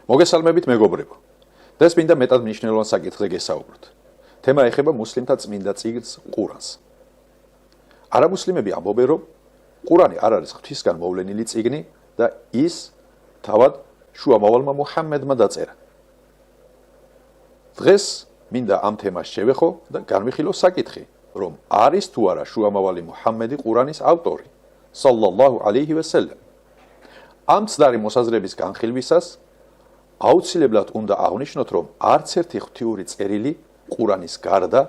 მოგესალმებით მეგობრებო. და ეს მინდა მეტად მნიშვნელოვან საკითხზე გესაუბროთ. თემა ეხება მუსლიმთა წმინდა წიგნს ყურანს. არამუსლიმები ამბობენ, რომ ყურანი არ არის ღვთისგან მოვლენილი წიგნი და ის თავად შუამავალმა მუჰამმედმა დაწერა. დღეს მინდა ამ თემას შევეხო და განვიხილო საკითხი, რომ არის თუ არა შუამავალი მუჰამმედი ყურანის ავტორი, სალლალლაჰუ ალეიჰი ვასალამ. ამ ცდარი მოსაზრების განხილვისას აუცილებლად უნდა აღვნიშნოთ, რომ არც ერთი ღვთიური წერილი ყურანის გარდა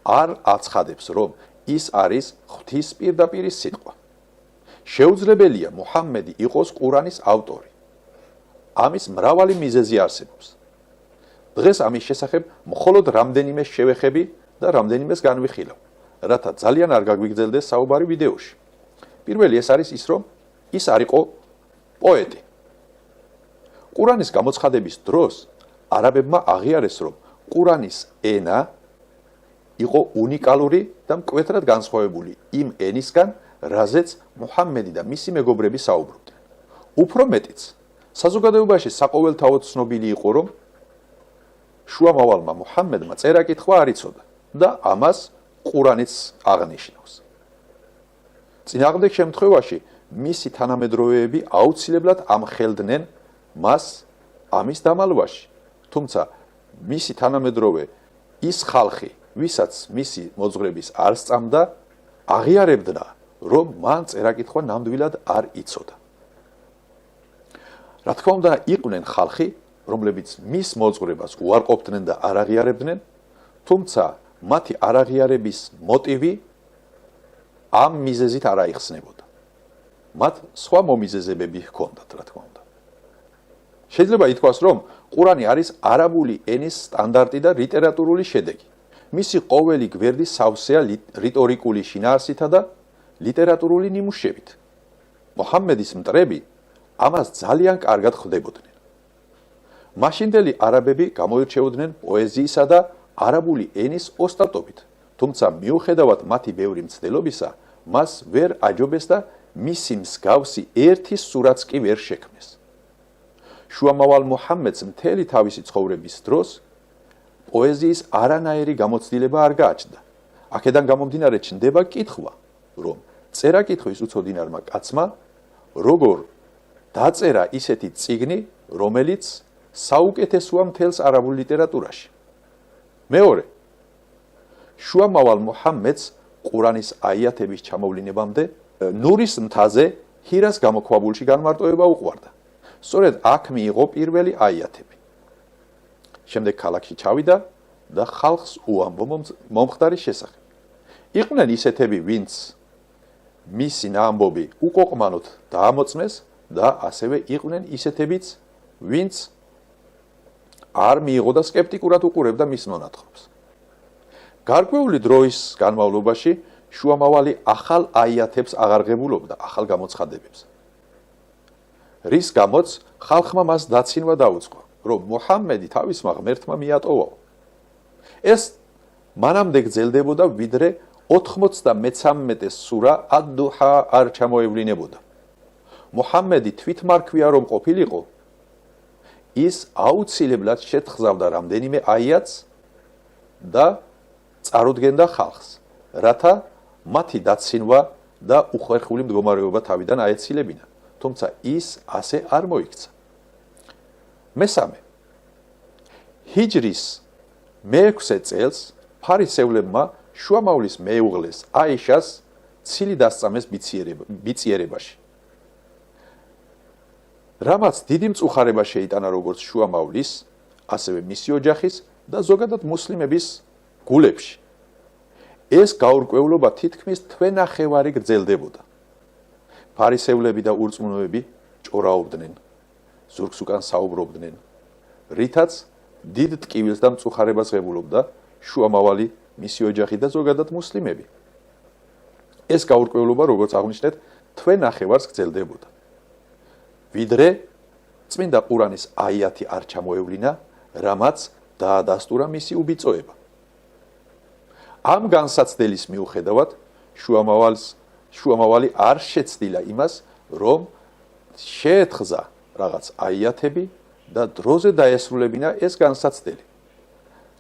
არ აცხადებს, რომ ის არის ღვთის პირდაპირი სიტყვა. შეუძლებელია მუჰამმედი იყოს ყურანის ავტორი. ამის მრავალი მიზეზი არსებობს. დღეს ამის შესახებ მხოლოდ რამდენიმე შევეხები და რამდენიმეს განვიხილავ, რათა ძალიან არ გაგვიგრძელდეს საუბარი ვიდეოში. პირველი ეს არის ის, რომ ის არ იყო პოეტი. ყურანის გამოცხადების დროს არაბებმა აღიარეს, რომ ყურანის ენა იყო უნიკალური და მკვეთრად განსხვავებული იმ ენისგან, რაზეც მუჰამმედი და მისი მეგობრები საუბრობდნენ. უფრო მეტიც, საზოგადოებაში საყოველთაოდ ცნობილი იყო, რომ შუამავალმა მუჰამმედმა წერა-კითხვა არ იცოდა და ამას ყურანიც აღნიშნავს. წინააღმდეგ შემთხვევაში მისი თანამედროვეები აუცილებლად ამხელდნენ მას ამის დამალვაში, თუმცა მისი თანამედროვე ის ხალხი, ვისაც მისი მოძღვრების არ სწამდა, აღიარებდა, რომ მან წერა-კითხვა ნამდვილად არ იცოდა. რა თქმა უნდა, იყვნენ ხალხი, რომლებიც მის მოძღვრებას უარყოფდნენ და არ აღიარებდნენ, თუმცა მათი არაღიარების მოტივი ამ მიზეზით არ აიხსნებოდა. მათ სხვა მომიზეზებები ჰქონდათ, რა თქმა უნდა. შეიძლება ითქვას, რომ ყურანი არის არაბული ენის სტანდარტი და ლიტერატურული შედეგი. მისი ყოველი გვერდი სავსეა რიტორიკული შინაარსითა და ლიტერატურული ნიმუშებით. მუჰამმედის მტრები ამას ძალიან კარგად ხვდებოდნენ. მაშინდელი არაბები გამოირჩეოდნენ პოეზიისა და არაბული ენის ოსტატობით, თუმცა მიუხედავად მათი ბევრი მცდელობისა, მას ვერ აჯობეს და მისი მსგავსი ერთი სურათს კი ვერ შექმნეს. შუამავალ მუჰამმედს მთელი თავისი ცხოვრების დროს პოეზიის არანაირი გამოცდილება არ გააჩნდა. აქედან გამომდინარე ჩნდება კითხვა, რომ წერა-კითხვის უცოდინარმა კაცმა როგორ დაწერა ისეთი წიგნი, რომელიც საუკეთესოა მთელს არაბულ ლიტერატურაში. მეორე, შუამავალ მუჰამმედს ყურანის აიათების ჩამოვლინებამდე ნურის მთაზე ჰირას გამოქვაბულში განმარტოება უყვარდა. სწორედ აქ მიიღო პირველი აიათები. შემდეგ ქალაქში ჩავიდა და ხალხს უამბო მომხდარის შესახებ. იყვნენ ისეთები, ვინც მისი ამბობი უკოყმანოდ დაამოწმეს და ასევე იყვნენ ისეთებიც, ვინც არ მიიღო და სკეპტიკურად უყურებდა მის მონათხრობს. გარკვეული დროის განმავლობაში შუამავალი ახალ აიათებს აღარღებულობდა, ახალ გამოცხადებებს. რის გამოც ხალხმა მას დაცინვა დაუწყო, რომ მუჰამმედი თავისმა ღმერთმა მიატოვაო. ეს მანამდე გრძელდებოდა, ვიდრე 93 სურა ად-დუჰა არ ჩამოევლინებოდა. მუჰამმედი თვითმარქვია რომ ყოფილიყო, ის აუცილებლად შეთხზავდა რამდენიმე აიათს და წარუდგენდა ხალხს, რათა მათი დაცინვა და უხერხული მდგომარეობა თავიდან აეცილებინა, თუმცა ის ასე არ მოიქცა. მესამე, ჰიჯრის მე-6 წელს ფარისევლებმა შუამავლის მეუღლეს აიშას ცილი დასწამეს ბიციერებაში. რამაც დიდი მწუხარება შეიტანა როგორც შუამავლის, ასევე მისი ოჯახის და ზოგადად მუსლიმების გულებში. ეს გაურკვევლობა თითქმის თვენახევარი გრძელდებოდა. ფარისევლები და ურწმუნოები ჭორაობდნენ, ზურგს უკან საუბრობდნენ, რითაც დიდ ტკივილს და მწუხარებას ღებულობდა შუამავალი, მისი ოჯახი და ზოგადად მუსლიმები. ეს გაურკვევლობა, როგორც აღვნიშნეთ, თვენახევარს გრძელდებოდა. ვიდრე წმინდა ყურანის აიათი არ ჩამოევლინა, რამაც დაადასტურა მისი უბიწოება. ამ განსაცდელის მიუხედავად შუამავალი არ შეცდილა იმას, რომ შეეთხზა რაღაც აიათები და დროზე დაესრულებინა ეს განსაცდელი.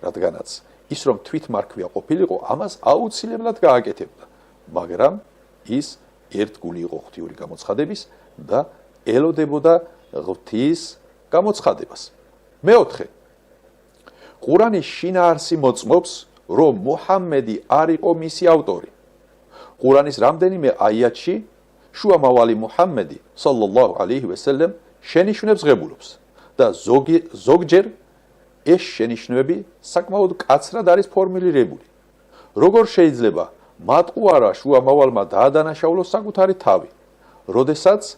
რადგანაც ის რომ თვითმარქვია ყოფილიყო, ამას აუცილებლად გააკეთებდა, მაგრამ ის ერთგული იყო ღვთიური გამოცხადების და ელოდებოდა ღვთის გამოცხადებას. მეოთხე, ყურანის შინაარსი მოწმობს, რომ მუჰამმედი არ იყო მისი ავტორი. ყურანის რამდენიმე აიათში შუამავალი მუჰამმედი სალლალლაჰუ ალეიჰი ვესელემ შენიშვნებს ღებულობს და ზოგჯერ ეს შენიშვნები საკმაოდ კაცრად არის ფორმულირებული. როგორ შეიძლება მატყუარა შუამავალმა დაადანაშაულოს საკუთარი თავი, როდესაც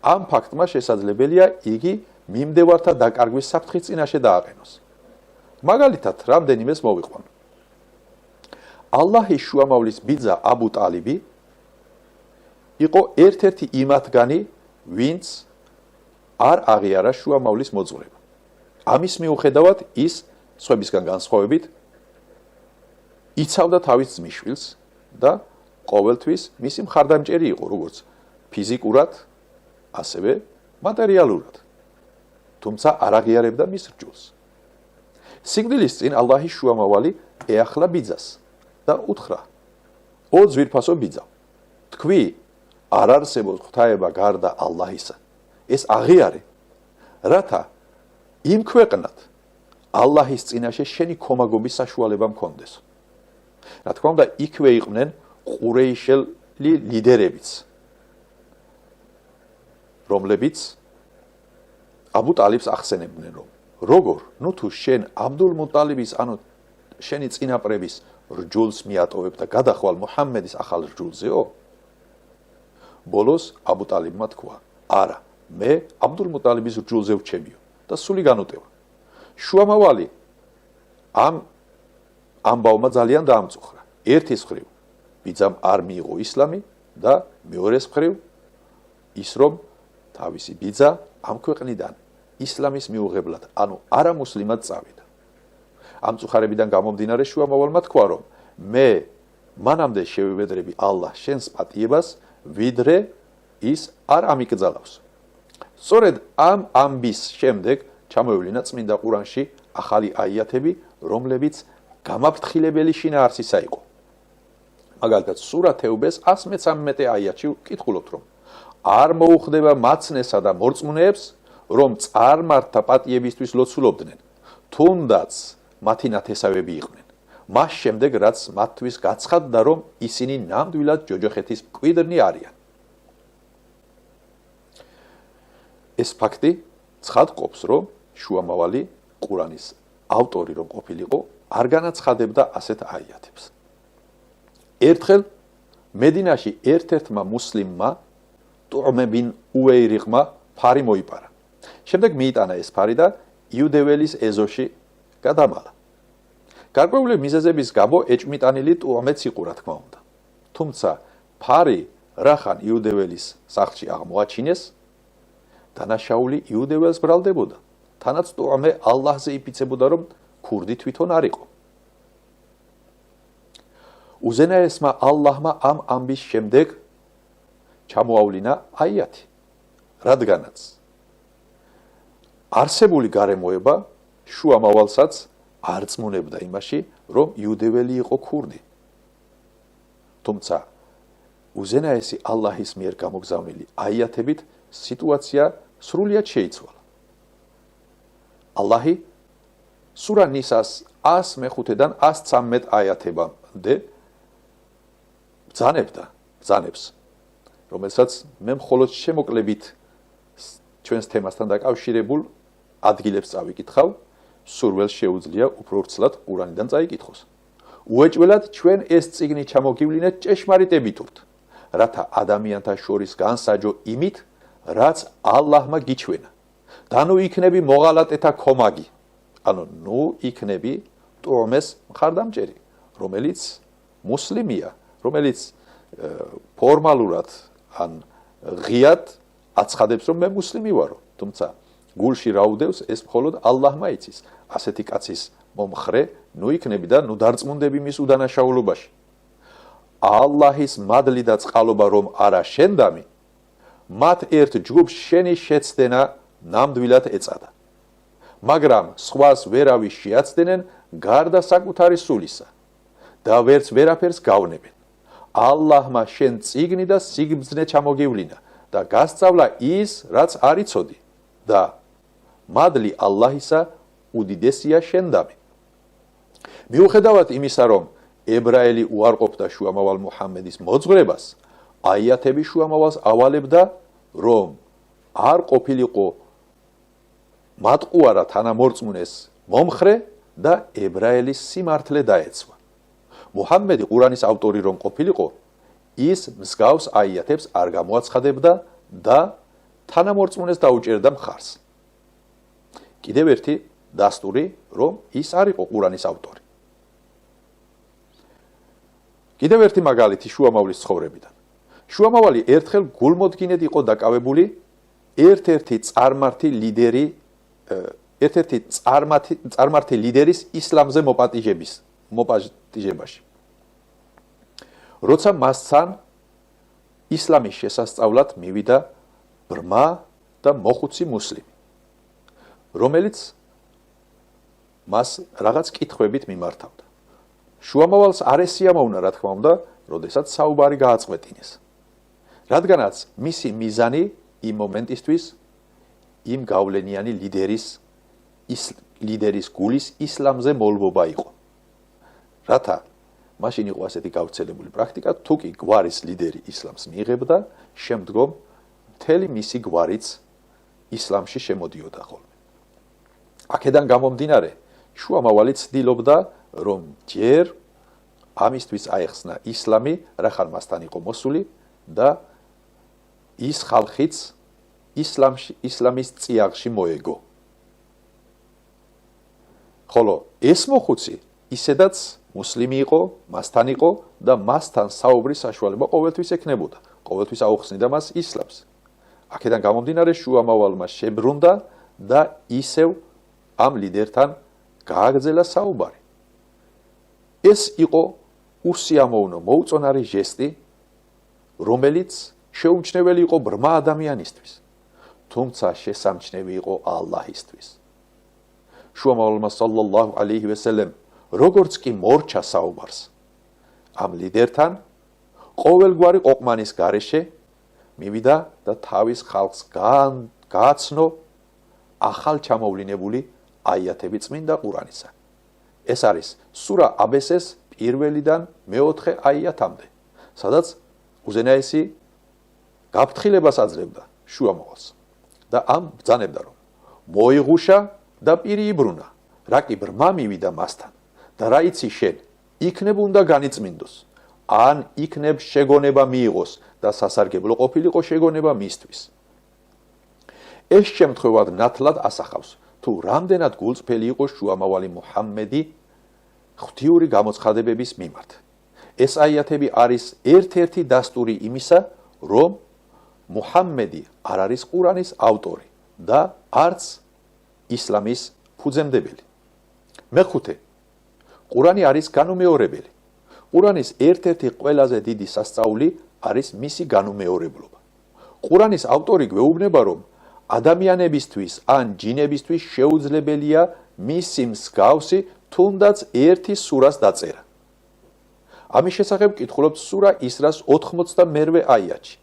ამ ფაქტმა შესაძლებელია იგი მიმდევართა დაკარგვის საფრთხის წინაშე დააყენოს. მაგალითად, რამდენიმეს მოვიყვანო. ალლაჰის შუამავლის ბიძა აბუ ტალიბი იყო ერთ-ერთი იმათგანი, ვინც არ აღიარა შუამავლის მოძღვრება. ამის მიუხედავად ის სხვებისგან განსხვავებით იცავდა თავის ძმისშვილს და ყოველთვის მისი მხარდამჭერი იყო, როგორც ფიზიკურად, ასევე მატერიალურად. თუმცა არ აღიარებდა მის რჯულს. სიკვდილის წინ ალლაჰის შუამავალი ეახლა ბიძას და უთხრა: "ო ძვირფასო ბიძა, თქვი, არ არსებობს ღვთაება გარდა ალლაჰისა. ეს აღიარე, რათა იმ ქვეყნად ალლაჰის წინაშე შენი ქომაგობის საშუალება მქონდეს." რა თქმა უნდა, იქვე იყვნენ ყურეიშელი ლიდერებიც, რომლებიც აბუ ტალიბს ახსენებდნენ, რომ როგორ, თუ შენ აბდულ მუტალიბის, ანუ შენი წინაპრების რჯულს მიატოვებ და გადახვალ მუჰამმედის ახალ რჯულზეო? ბოლოს აბუ ტალიბმა თქვა: "არა, მე აბდულ მუტალიბის რჯულზე ვჩემიო" და სული განუტევა. შუამავალი ამ ამბავმა ძალიან დაამწუხრა. ერთის მხრივ ბიძამ არ მიიღო ისლამი და მეორეს მხრივ ის რომ თავისი ბიძა ამ ქვეყნიდან ისლამის მიუღებლად, ანუ არამუსლიმად წავიდა. ამ წუხარებიდან გამომდინარე შუამავალმა თქვა, რომ მე მანამდე შევივედრები ალლაჰ შენს პატიებას, ვიდრე ის არ ამიკრძალავს. სწორედ ამ ამბის შემდეგ ჩამოევლინა წმინდა ყურანში ახალი აიათები, რომლებიც გამაფრთხილებელი შინაარსისა იყო. მაგალითად, სურა თეუბეს 113 აიათში ვკითხულობთ, რომ არ მოუხდება მაცნესა და მორწმუნეებს, რომ წარმართთა პატიებისთვის ლოცულობდნენ, თუნდაც მათი ნათესავები იყვნენ. მას შემდეგ, რაც მათთვის გაცხადდა, რომ ისინი ნამდვილად ჯოჯოხეთის მკვიდრნი არიან. ეს ფაქტი ცხადყოფს, რომ შუამავალი ყურანის ავტორი რომ ყოფილიყო, არ განაცხადებდა ასეთ აიათებს. ერთხელ მედინაში ერთ-ერთმა მუსლიმმა ტუ'მე ბინ უეირიღმა ფარი მოიპარა. შემდეგ მიიტანა ეს ფარი და იუდეველის ეზოში გადამალა. გარკვეული მიზეზების გამო ეჭმიტანილი ტუ'მეც იყურა, თქმა უნდა. თუმცა ფარი რახან იუდეველის სახლში აღმოაჩინეს, დანაშაული იუდეველს ბრალდებოდა, თანაც ტუ'მე ალლაჰზე იფიცებოდა, რომ ქურდი თვითონ არ იყო. უზენაესმა ალლაჰმა ამ ამბის შემდეგ ჩამოავლინა აიათი, რადგანაც არსებული გარემოება შუამავალსაც არ წმუნებდა იმაში, რომ იუდეველი იყო ქურდი. თუმცა უზენაესი ალლაჰის მიერ გამოგზავნილი აიათებით სიტუაცია სრულიად შეიცვალა. ალლაჰი სურა ნისას 105-დან 113 აიათებამდე ბრძანებს, რომელსაც მე მხოლოდ შემოკლებით ჩვენს თემასთან დაკავშირებულ ადგილებს წავიკითხავ, სურველს შეუძლია უფრო ვრცლად ყურანიდან წაიკითხოს. უეჭველად ჩვენ ეს წიგნი ჩამოგივლინეთ ჭეშმარიტებითურთ, რათა ადამიანთა შორის განსაჯო იმით, რაც ალლაჰმა გიჩვენა. და ნუ იქნები მოღალატეთა ქომაგი, ანუ ნუ იქნები ტუ'მეს მხარდამჭერი, რომელიც მუსლიმია, რომელიც ფორმალურად ან ღიად აცხადებს, რომ მე მუსლიმი ვარო, თუმცა გულში რა უდევს, ეს მხოლოდ ალლაჰმა იცის. ასეთი კაცის მომხრე ნუ იქნები და ნუ დარწმუნდები მის უდანაშაულობაში. ალლაჰის მადლი და წყალობა რომ არა შენდამი, მათ ერთ ჯგუფს შენი შეცდენა ნამდვილად ეწადა. მაგრამ სხვას ვერავის შეაცდენენ გარდა საკუთარი სულისა და ვერც ვერაფერს გავნებენ. ალლაჰმა შენ წიგნი და სიგრძნე ჩამოგივლინა და გასწავლა ის, რაც არ იცოდი და მადლი ალლაჰისა უდიდესია შენდამი. მიუხედავად იმისა, რომ ებრაელი უარყოფდა შუამავალ მუჰამედის მოძღვრებას, აიათები შუამავალს ავალებდა, რომ არ ყოფილიყო მატყუარა თანამორწმუნეს მომხრე და ებრაელის სიმართლე დაეცვა. მუჰამედი ყურანის ავტორი რომ ყოფილიყო, ის მსგავს აიათებს არ გამოაცხადებდა და თანამორწმუნეს დაუჭერდა მხარს. კიდევ ერთი დასტური, რომ ის არ იყო ყურანის ავტორი. კიდევ ერთი მაგალითი შუამავლის ცხოვრებიდან. შუამავალი ერთხელ გულმოდგინედ იყო დაკავებული ერთ-ერთი წარმართი ლიდერის ისლამზე მოპატიჟებაში. როცა მასთან ისლამის შესასწავლად მივიდა ბრმა და მოხუცი მუსლიმი, რომელიც მას რაღაც კითხვებით მიმართავდა. შუამავალს არ ესიამოვნა, რა თქმა უნდა, როდესაც საუბარი გააწყვეტინეს. რადგანაც მისი მიზანი იმ მომენტისთვის იმ გავლენიანი ლიდერის გულის ისლამზე მოლბობა იყო. რათა მაშინ იყო ასეთი გავრცელებული პრაქტიკა, თუ კი გვარის ლიდერი ისლამს მიიღებდა, შემდგომ მთელი მისი გვარიც ისლამში შემოდიოდა ხოლმე. აქედან გამომდინარე, შუამავალი ცდილობდა, რომ ჯერ ამისთვის აეხსნა ისლამი, რახან მასთან იყო მოსული და ის ხალხიც ისლამის წიაღში მოეგო. ხოლო ეს მოხუცი ისედაც მუსლიმი იყო, მასთან იყო და მასთან საუბრის საშუალება ყოველთვის ექნებოდა, ყოველთვის აუხსნიდა მას ისლამს. აქედან გამომდინარე, შუამავალმა შებრუნდა და ისევ ამ ლიდერთან გააგრძელა საუბარი. ეს იყო უსიამოვნო მოუწონარი ჟესტი, რომელიც შეუმჩნეველი იყო ბრმა ადამიანისთვის, თუმცა შესამჩნევი იყო ალლაჰისთვის. შუამავალმა სალლალლაჰუ ალეიჰი ვესელემ როგორც კი მორჩა საუბარს ამ ლიდერთან, ყოველგვარი ყოყმანის გარეშე მივიდა და თავის ხალხს გააცნო ახალ ჩამოვლინებული აიათები წმინდა ყურანისა. ეს არის სურა აბესეს პირველიდან მეოთხე აიათამდე, სადაც უზენაესი გაფრთხილებას აძლევდა შუამავალს და ამ ბრძანებდა, რომ მოიღუშა და პირი იბრუნა, რა კი ბრმა მივიდა მასთან და რა იცი შენ, იქნებ უნდა განიწმინდოს, ან იქნებ შეგონება მიიღოს და სასარგებლო ყოფილიყო შეგონება მისთვის. ეს შემთხვევად ნათლად ასახავს, თუ რამდენად გულწრფელი იყო შუამავალი მუჰამედი ღვთიური გამოცხადებების მიმართ. ეს აიათები არის ერთ-ერთი დასტური იმისა, რომ მუჰამედი არ არის ყურანის ავტორი და არც ისლამის ფუძემდებელი. მეხუთე, ყურანი არის განუმეორებელი. ყურანის ერთ-ერთი ყველაზე დიდი სასწაული არის მისი განუმეორებლობა. ყურანის ავტორი გვეუბნება, რომ ადამიანებისთვის ან ჯინებისთვის შეუძლებელია მისი მსგავსი თუნდაც ერთი სურას დაწერა. ამის შესახებ კითხულობთ სურა ისრას 92 აიათში.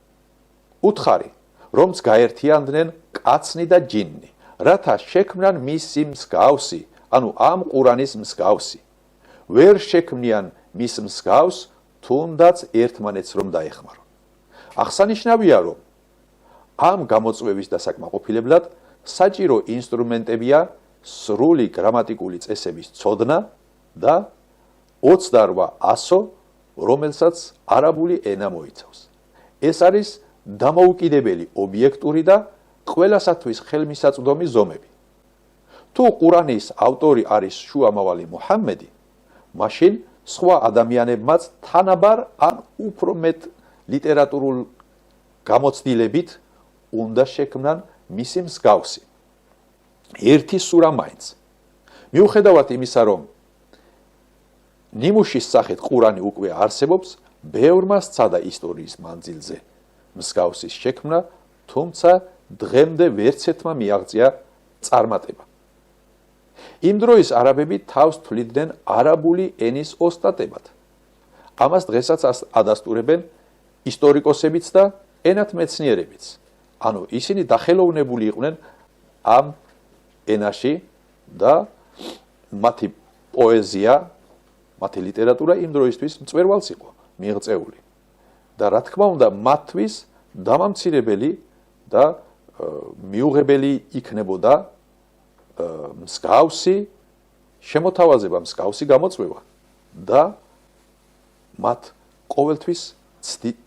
უთხარი, რომც გაერთიანდნენ კაცნი და ჯინნი, რათა შექმნან მისი მსგავსი, ანუ ამ ყურანის მსგავსი. ვერ შექმნიან მის მსგავს, თუნდაც ერთმანეთს რომ დაეხმარონ. აღსანიშნავია, რომ ამ გამოწვევის დასაკმაყოფილებლად საჭირო ინსტრუმენტებია სრული გრამატიკული წესების ცოდნა და 28 ასო, რომელსაც არაბული ენა მოიცავს. ეს არის დამოუკიდებელი ობიექტური და ყველასათვის ხელმისაწვდომი ზომები. თუ ყურანის ავტორი არის შუამავალი მუჰამედი, მაშინ სხვა ადამიანებმაც თანაბარ ან უფრო მეტ ლიტერატურულ გამოცდილებით უნდა შექმნან მისი მსგავსი. ერთი სურა მაინც. მიუხედავად იმისა, რომ ნიმუშის სახით ყურანი უკვე არსებობს, ბევრმა სცადა ისტორიის მანძილზე მსგავსის შექმნა, თუმცა დღემდე ვერცერთმა მიაღწია წარმატება. იმ დროის არაბები თავს თვლიდნენ არაბული ენის ოსტატებად. ამას დღესაც ადასტურებენ ისტორიკოსებიც და ენათმეცნიერებიც. ანუ ისინი დახელოვნებული იყვნენ ამ ენაში და მათი პოეზია, მათი ლიტერატურა იმ დროისთვის მწვერვალს იყო მიღწეული. და რა თქმა უნდა, მათთვის დამამცირებელი და მიუღებელი იქნებოდა მსგავსი შემოთავაზება, მსგავსი გამოწვევა და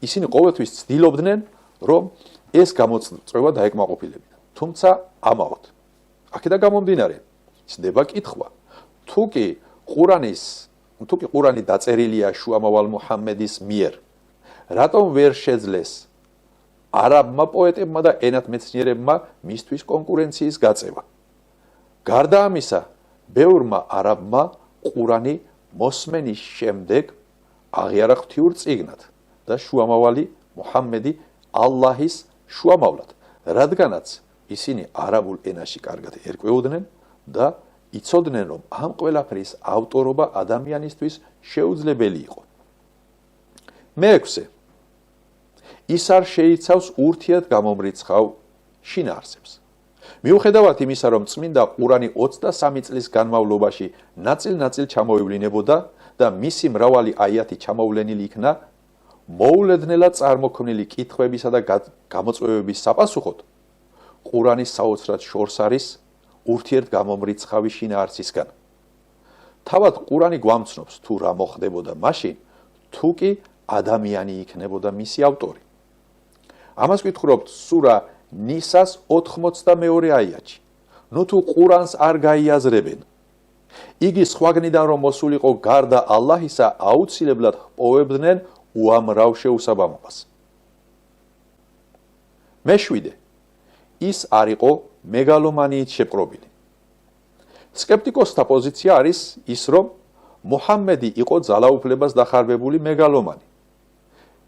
ისინი ყოველთვის ცდილობდნენ, რომ ეს გამოწვევა დაეკმაყოფილებინათ. თუმცა ამაოდ. აქედან გამომდინარე, ჩნდება კითხვა, თუ კი ყურანი დაწერილია შუამავალ მუჰამმედის მიერ, რატომ ვერ შეძლეს არაბმა პოეტებმა და ენათმეცნიერებმა მისთვის კონკურენციის გაწევა? გარდა ამისა, ბევრმა არაბმა ყურანი მოსმენის შემდეგ აღიარა ღვთიურ წიგნად და შუამავალი მუჰამმედი ალლაჰის შუამავლად, რადგანაც ისინი არაბულ ენაში კარგად ერკვეოდნენ და იცოდნენ, რომ ამ ყველაფრის ავტორობა ადამიანისთვის შეუძლებელი იყო. მეექვსე, ის არ შეიცავს ურთიერთ გამომრიცხავ შინაარსებს. მიუხედავად იმისა, რომ წმინდა ყურანი 23 წლის განმავლობაში ნაწილ-ნაწილ ჩამოევლინებოდა და მისი მრავალი აიათი ჩამოვლენილი იქნა მოულოდნელად წარმოქმნილი კითხვებისა და გამოწვევების საპასუხოდ, ყურანის საოცრად შორს არის ურთიერთ გამომრიცხავი შინაარსისგან. თავად ყურანი გვამცნობს თუ რა მოხდებოდა მაშინ, თუ კი ადამიანი იქნებოდა მისი ავტორი. ამას ვკითხულობთ სურა ნისას 82 აიათში. ნუ თუ ყურანს არ გაიაზრებენ, იგი სხვაგნიდან რომ მოსულიყო გარდა ალლაჰისა, აუცილებლად პოვებდნენ უამრავ შეუსაბამობას. მეშვიდე, ის არ იყო მეგალომანიით შეპყრობილი. სკეპტიკოსთა პოზიცია არის ის, რომ მუჰამმედი იყო ძალაუფლებას დახარბებული მეგალომანი.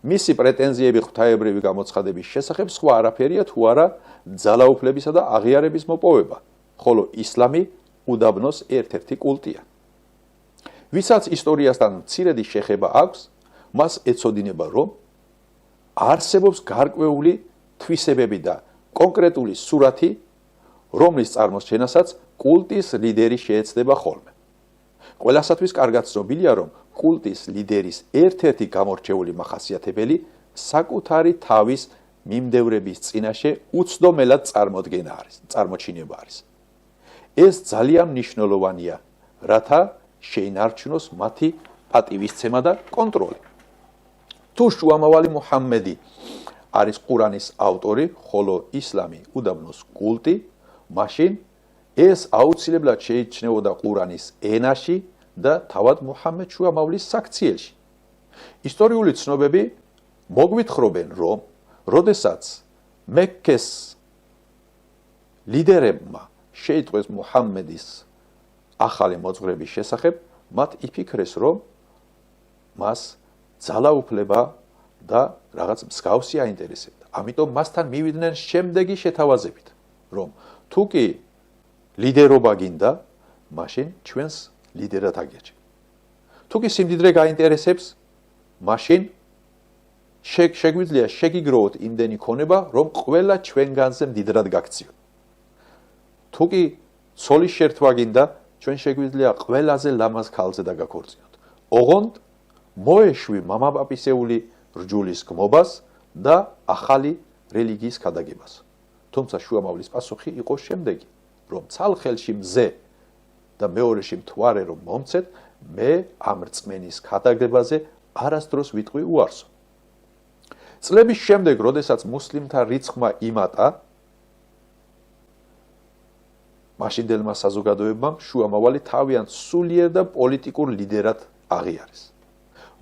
მისი პრეტენზიები ღვთაებრივი გამოცხადების შესახებ სხვა არაფერია თუ არა ძალაუფლებისა და აღიარების მოპოვება, ხოლო ისლამი უდაბნოს ერთ-ერთი კულტია. ვისაც ისტორიასთან მცირედი შეხება აქვს, მას ეცოდინება, რომ არსებობს გარკვეული თვისებები და კონკრეტული სურათი, რომლის წარმოსჩენასაც კულტის ლიდერი შეეცდება ხოლმე. ყველასათვის კარგად ცნობილია, რომ კულტის ლიდერის ერთ-ერთი გამორჩეული მახასიათებელი საკუთარი თავის მიმდევრების წინაშე უცდომელად წარმოჩინება არის. ეს ძალიან მნიშვნელოვანია, რათა შეინარჩუნოს მათი პატივისცემა და კონტროლი. თუ შუამავალი მუჰამმედი არის ყურანის ავტორი, ხოლო ისლამი უდაბნოს კულტი, მაშინ ეს აუცილებლად შეიჩნეოდა ყურანის ენაში და თავად მუჰამმედ შუამავლის საქციელში. ისტორიული ცნობები მოგვითხრობენ, რომ როდესაც მექეს ლიდერებმა შეიტყვეს მუჰამმედის ახალი მოძღვრების შესახებ, მათ იფიქრეს, რომ მას ძალაუფლება და რაღაც მსგავსი აინტერესებდა. ამიტომ მასთან მივიდნენ შემდეგი შეთავაზებით, რომ თუ კი ლიდერობა გინდა, მაშინ ჩვენს ლიდერად აგერჩევთ. თუ კი სიმდიდრე გაინტერესებს, მაშინ შეგვიძლია შეგიგროვოთ იმდენი ქონება, რომ ყველა ჩვენგანზე მდიდრად გაქციოთ. თუ კი ცოლის შერთვა გინდა, ჩვენ შეგვიძლია ყველაზე ლამაზ ქალზე დაგაქორწინოთ. ოღონდ მოეშვი მამაპაპისეული რჯულის გმობას და ახალი რელიგიის ქადაგებას. თუმცა შუამავლის პასუხი იყო შემდეგი, რომ ცალ ხელში მზე და მეორეში მთვარე რომ მომცეთ, მე ამ რწმენის ქადაგებაზე არასდროს ვიტყვი უარსო. წლების შემდეგ, როდესაც მუსლიმთა რიცხვმა იმატა, მაშინდელმა საზოგადოებამ შუამავალი თავიანთ სულიერ და პოლიტიკურ ლიდერად აღიარეს.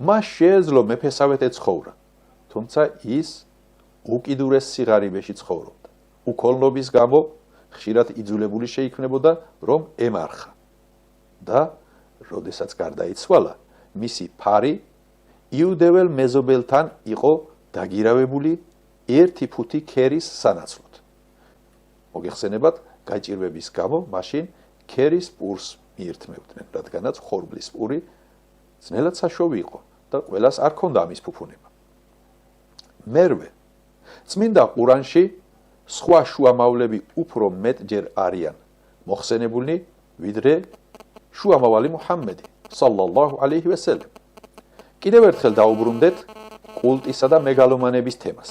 მას შეეძლო მეფესავეთ ეცხოვრა, თუმცა ის უკიდურეს სიღარიბეში ცხოვრობდა. უქოლნობის გამო ხშირად იძულებული შეიქმნებოდა, რომ ემარხა. და როდესაც გარდაიცვალა, მისი ფარი იუდეველ მეზობელთან იყო დაგირავებული 1 ფუთი ქერის სანაცვლოდ. მოგეხსენებათ, გაჭირვების გამო მაშინ ქერის პურს მიირთმევდნენ, რადგანაც ხორბლის პური ძნელად საშოვი იყო და ყველას არ ქონდა ამის ფუფუნება. მერვე, წმინდა ყურანში სხვა შუამავლები უფრო მეტჯერ არიან მოხსენებულნი, ვიდრე შუამავალი მუჰამმედი, სალლალლაჰუ ალეიჰი ვესელემ. კიდევ ერთხელ დაუბრუნდეთ კულტისა და მეგალომანების თემას.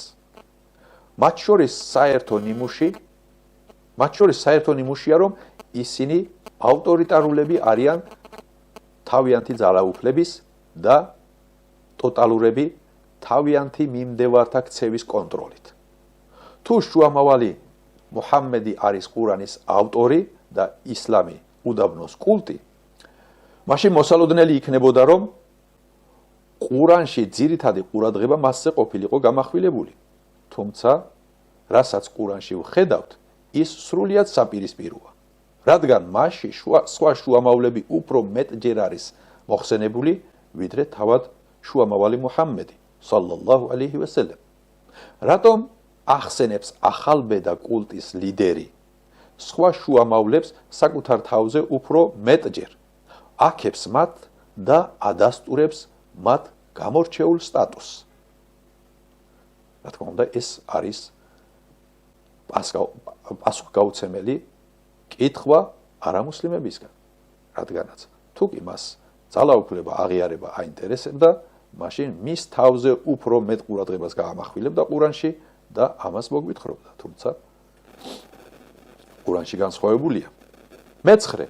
მათ შორის საერთო ნიმუშია, რომ ისინი ავტორიტარულები არიან თავიანთი ძალაუფლების და ტოტალურები თავიანთი მიმდევართა ქცევის კონტროლით. თუ შუამავალი მუჰამმედი არის ყურანის ავტორი და ისლამი უდაბნოს კულტი, მაშინ მოსალოდნელი იქნებოდა, რომ ყურანში ძირითადი ყურადღება მასზე ყოფილიყო გამახვილებული. თუმცა, რასაც ყურანში ვხედავთ, ის სრულიად საპირისპიროა, რადგან მასში სხვა შუამავლები უფრო მეტჯერ არის მოხსენებული, ვიდრე თავად შუამავალი მუჰამმედი, სალლალლაჰუ ალეიჰი ვესელემ. რატომ ახსენებს ახალბედა კულტის ლიდერი სხვა შუამავლებს საკუთარ თავზე უფრო მეტჯერ, აქებს მათ და ადასტურებს მათ გამორჩეულ სტატუსს. რა თქმა უნდა, ეს არის პასუხგაუცემელი კითხვა არამუსლიმებისგან, რადგანაც თუ კი მას ძალაუფლება აღიარება აინტერესებდა, მაშინ მის თავზე უფრო მეტ ყურადღებას გაამახვილებდა ყურანში და ამას მოგვითხრობდა, თუმცა ყურანში განსხვავებულია. მეცხრე,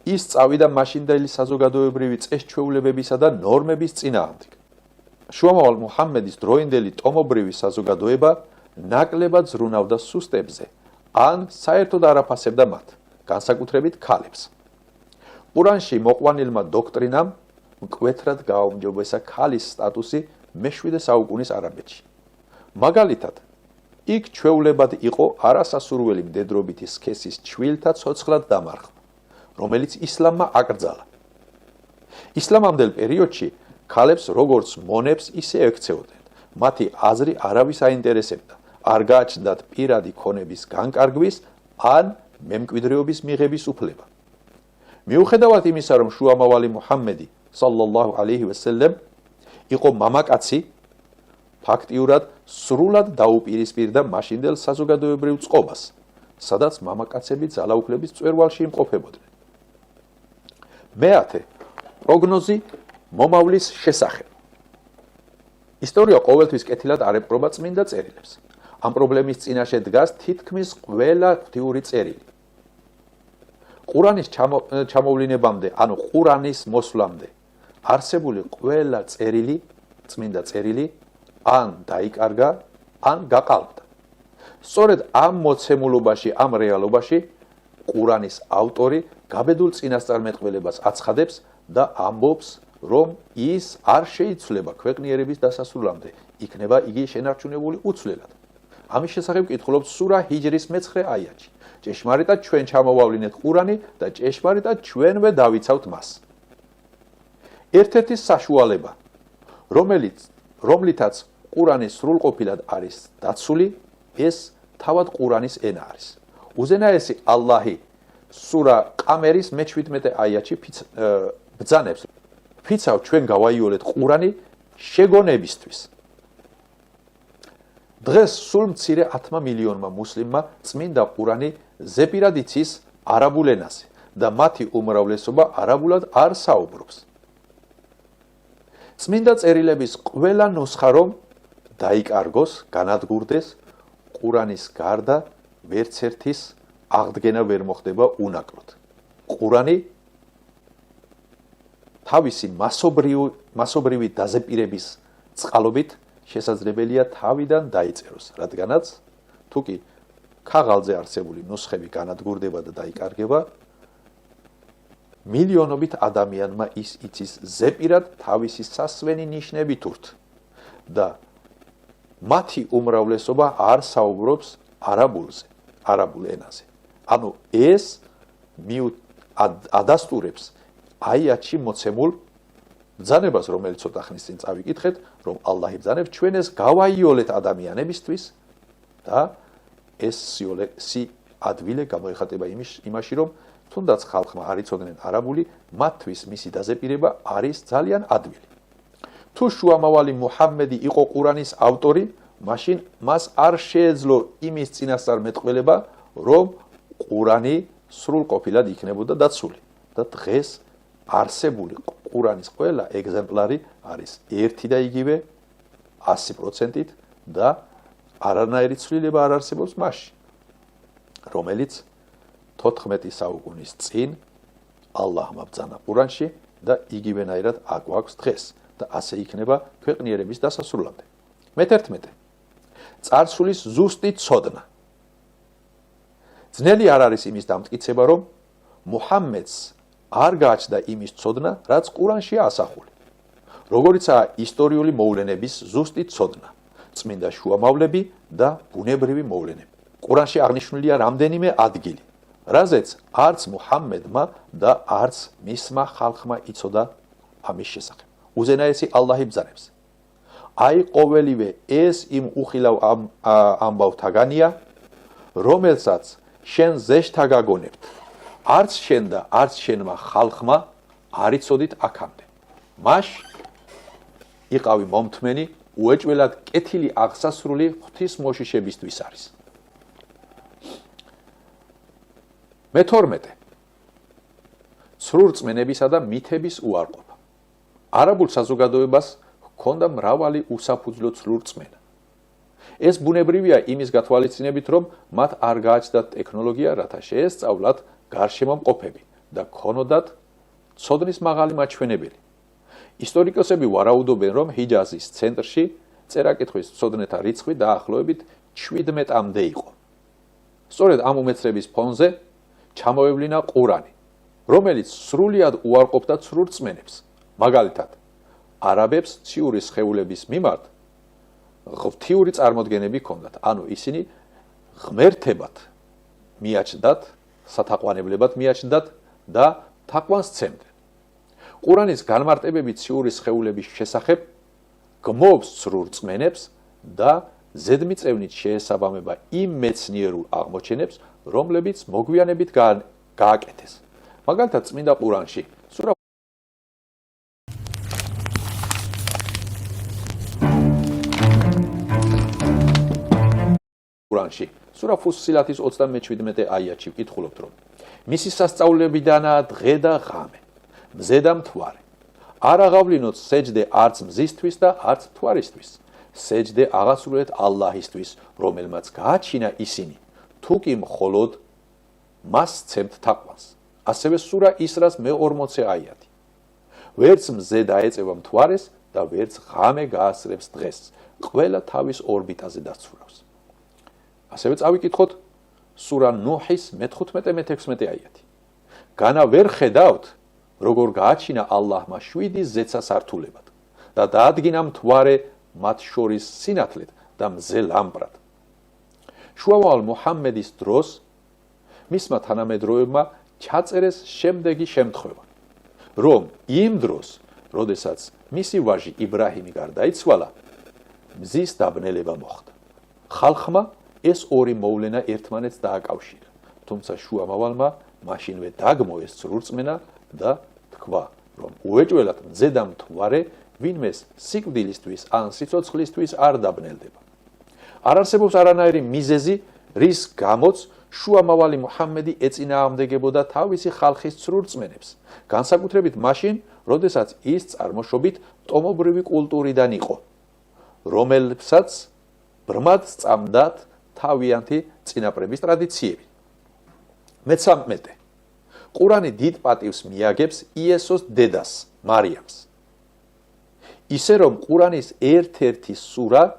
ის წავიდა მაშინდელი საზოგადოებრივი წესჩვეულებებისა და ნორმების წინააღმდეგ. შუამავალ მუჰამმედის დროინდელი ტომობრივი საზოგადოება ნაკლებად ზრუნავდა სუსტებზე, ან საერთოდ არ აფასებდა მათ, განსაკუთრებით ქალებს. ყურანში მოყვანილმა დოქტრინამ მკვეთრად გააუმჯობესა ქალის სტატუსი მე-7 საუკუნის არაბეთში. მაგალითად, იქ ჩვეულებად იყო არასასურველი მდედრობითი სქესის ჩვილთა ცოცხლად დამარხვა, რომელიც ისლამმა აკრძალა. ისლამამდელ პერიოდში ქალებს როგორც მონებს ისე ექცეოდნენ. მათი აზრი არავის აინტერესებდა, არ გააჩნდათ პირადი ქონების განკარგვის ან მემკვიდრეობის მიღების უფლება. მიუხედავად იმისა, რომ შუამავალი მუჰამმედი, სალლალლაჰუ ალეიჰი ვესელემ, იყო მამაკაცი, ფაქტიურად სრულად დაუპირისპირდა მაშინდელ საზოგადოებრივ წყობას, სადაც მამაკაცები ძალაუფლების წვერვალში იმყოფებოდნენ. მეათე, პროგნოზი მომავლის შესახებ. ისტორია ყოველთვის კეთილად არ ეპყრობა წმინდა წერილებს. ამ პრობლემის წინაშე დგას თითქმის ყველა ღვთიური წერილი. ყურანის ჩამოვლინებამდე, ანუ ყურანის მოსვლამდე, არსებული ყველა წერილი, წმინდა წერილი, ან დაიკარგა, ან გაყალბდა. სწორედ ამ მოცემულობაში, ამ რეალობაში, ყურანის ავტორი გაბედულ წინასწარმეტყველებას აცხადებს და ამბობს, რომ ის არ შეიცვლება ქვეყნიერების დასასრულამდე, იქნება იგი შენარჩუნებული უცვლელად. ამის შესახებ კითხულობს სურა ჰიჯრის 9 აიათში. ჭეშმარიტად ჩვენ ჩამოვავლინეთ ყურანი და ჭეშმარიტად ჩვენვე დავიცავთ მას. ერთ-ერთი საშუალება, რომლითაც ყურანი სრულყოფილად არის დაცული, ეს თავად ყურანის ენა არის. უზენაესი ალლაჰი სურა ყამერის მე-17 აიათში ბრძანებს, ფიცავ ჩვენ გავაიოლეთ ყურანი შეგონებისთვის. დღეს სულ მცირე 10 მილიონმა მუსლიმმა წმინდა ყურანი ზეპირად იცის არაბულ ენაზე და მათი უმრავლესობა არაბულად არ საუბრობს. წმინდა წერილების ყველა ნუსხა რომ დაიკარგოს, განადგურდეს, ყურანის გარდა ვერც ერთის აღდგენა ვერ მოხდება უნაკლოდ. ყურანი თავისი მასობრივი დაზეპირების წყალობით შესაძლებელია თავიდან დაიწეროს, რადგანაც თუ კი ქაღალდზე არსებული ნუსხები განადგურდება და დაიკარგება, მილიონობით ადამიანმა ის იცის ზეპირად თავისი სასვენი ნიშნებით ურთ და მათი უმრავლესობა არ საუბრობს არაბულ ენაზე. ანუ ეს ადასტურებს აიათში მოცემულ ბრძანებას, რომელიც ცოტა ხნის წინ წავიკითხეთ, რომ ალლაჰი ბრძანებს ჩვენ ეს გავაიოლეთ ადამიანებისთვის და ეს ადვილე გამოიხატება იმაში, რომ თუნდაც ხალხმა არ იცოდნენ არაბული, მათთვის მისი დაზეპირება არის ძალიან ადვილი. თუ შუამავალი მუჰამმედი იყო ყურანის ავტორი, მაშინ მას არ შეეძლო იმის წინასწარმეტყველება, რომ ყურანი სრულყოფილად იქნებოდა დაცული და დღეს არსებული ყურანის ყველა ეგზემპლარი არის ერთი და იგივე 100%-ით და არანაირი ცვლილება არ არსებობს მასში, რომელიც 14 საუკუნის წინ ალლაჰმა ბრძანა ყურანში და იგივენაირად აგვაქვს დღეს და ასე იქნება ქვეყნიერების დასასრულამდე. მე-11 წარსულის ზუსტი ცოდნა. ძნელი არ არის იმის დამტკიცება, რომ მუჰამმედს არ გააჩნდა იმის ცოდნა, რაც ყურანშია ასახული. როგორიცაა ისტორიული მოვლენების ზუსტი ცოდნა, წმინდა შუამავლები და ბუნებრივი მოვლენები. ყურანში აღნიშნულია რამდენიმე ადგილი, რაზეც არც მუჰამმედმა და არც მისმა ხალხმა იცოდა ამის შესახებ. უზენაესი ალლაჰი ბრძანებს. აი ყოველივე ეს იმ უხილავ ამბავთაგანია, რომელსაც შენ ზეშთა გაგონებთ. არც შენ და არც შენმა ხალხმა არ იცოდით აქამდე. მაშ იყავი მომთმენი, უეჭველად კეთილი აღსასრული ღვთის მოშიშებისთვის არის. მე-12 სრულრწმენებისა და მითების უარყოფა. არაბულ საზოგადოებას ჰქონდა მრავალი უსაფუძვლო სრულრწმენა. ეს ბუნებრივია იმის გათვალისწინებით, რომ მათ არ გააჩნდათ ტექნოლოგია, რათა შეესწავლათ გარშემომყოფები და ქონოდათ ცოდნის მაღალი მაჩვენებელი. ისტორიკოსები ვარაუდობენ, რომ ჰიჯაზის ცენტრში წერა-კითხვის მცოდნეთა რიცხვი დაახლოებით 17-მდე იყო. სწორედ ამ უმეცრების ფონზე ჩამოევლინა ყურანი, რომელიც სრულიად უარყოფდა სრულრწმენებს. მაგალითად, არაბებს ციური სხეულების მიმართ ღვთიური წარმოდგენები ჰქონდათ, ანუ ისინი ღმერთებად მიაჩნდათ, სათაყვანებლებად მიაჩნდათ და თაყვანს სცემდნენ. ყურანის განმარტებები ციური სხეულების შესახებ გმობს სრულრწმენებს და ზედმიწევნით შეესაბამება იმ მეცნიერულ აღმოჩენებს, რომლებიც მოგვიანებით გააკეთეს. მაგალითად, წმინდა ყურანში სურა ფუსილათის 37 აიათში ვკითხულობთ, რომ მისი სასწაულებიდანაა დღე და ღამე, მზე და მთვარე. არ აღავლინოთ სეჯდე არც მზისთვის და არც მთვარისთვის. სეჯდე აღასრულეთ ალლაჰისთვის, რომელმაც გააჩინა ისინი, თუ კი მხოლოდ მას სცემთ თაყვანს. ასევე სურა ისრას მე-40 აიათი. ვერც მზე დაეწევა მთვარეს და ვერც ღამე გაასწრებს დღეს, ყველა თავის ორბიტაზე დასცურავს. ასევე წავიკითხოთ სურა ნუჰის მე-15-მე-16 აიათი. განა ვერ ხედავთ, როგორ გააჩინა ალლაჰმა 7 ზეცა სართულებად და დაადგინა მთვარე მათ შორის სინათლედ და მზე ლამპრად. შუამავალ მუჰამმედის დროს მისმა თანამედროვეებმა ჩაწერეს შემდეგი შემთხვევა, რომ იმ დროს, როდესაც მისი ვაჟი იბრაჰიმი გარდაიცვალა, მზის დაბნელება მოხდა. ხალხმა ეს ორი მოვლენა ერთმანეთს დააკავშირა, თუმცა შუამავალმა მაშინვე დაგმო ეს სრულრწმენა და თქვა, რომ უეჭველად მზე და მთვარე ვინმეს სიკვდილისთვის ან სიცოცხლისთვის არ დაბნელდება. არ არსებობს არანაირი მიზეზი, რის გამოც შუამავალი მუჰამმედი ეწინააღმდეგებოდა თავისი ხალხის სრულრწმენებს, განსაკუთრებით მაშინ, როდესაც ის წარმოშობით ტომობრივი კულტურიდან იყო, რომელსაც ბრმად სწამდათ თავიანთი წინაპრების ტრადიციები. მე-13 ყურანი დიდ პატივს მიაგებს იესოს დედას, მარიამს. ისე რომ ყურანის ერთ-ერთი სურა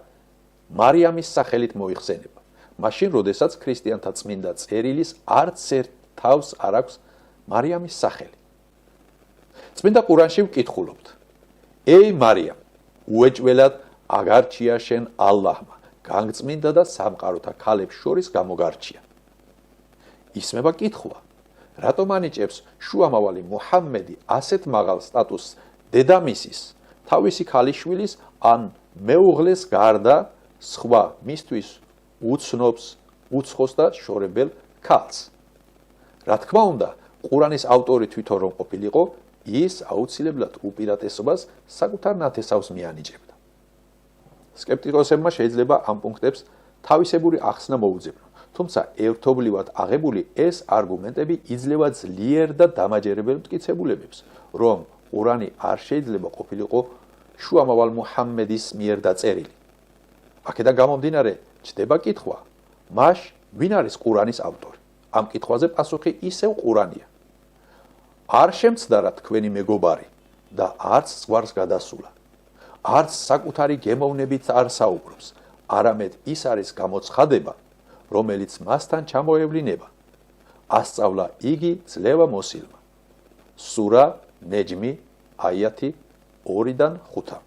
მარიამის სახელით მოიხსენება, მაშინ, როდესაც ქრისტიანთა წმინდა წერილის არც ერთ თავს არ აქვს მარიამის სახელი. წმინდა ყურანში ვკითხულობთ: „ეი მარიამ, უეჭველად აგარჩია შენ ალლაჰმა, განგწმინდა და სამყაროთა ქალებს შორის გამოგარჩია“. ისმება კითხვა: რატომ ანიჭებს შუამავალი მუჰამმედი ასეთ მაღალ სტატუსს დედამისის, თავისი ქალიშვილის ან მეუღლეს გარდა სხვა მისთვის უცნობს, უცხოს და შორებელ ქალს. რა თქმა უნდა, ყურანის ავტორი თვითონ რომ ყოფილიყო, ის აუცილებლად უპირატესობას საკუთარ ნათესავს მიანიჭებდა. სკეპტიკოსებმა შეიძლება ამ პუნქტებს თავისებური ახსნა მოუძებნონ, თუმცა ერთობლივად აღებული ეს არგუმენტები იძლევა ძლიერ და დამაჯერებელ მტკიცებულებებს, რომ ყურანი არ შეიძლება ყოფილიყო შუამავალ მუჰამმედის მიერ დაწერილი. აქედან გამომდინარე, ჩდება კითხვა, მაშ ვინ არის ყურანის ავტორი? ამ კითხვაზე პასუხი ისევ ყურანია. არ შემცდარა თქვენი მეგობარი და არც ზღვარს გადასულა. არც საკუთარი გემოვნებით არ საუბრობს, არამედ ის არის გამოცხადება, რომელიც მასთან ჩამოევლინება. ასწავლა იგი ძლევა მოსილმა. სურა ნეჯმი, აიათი 2-დან 5.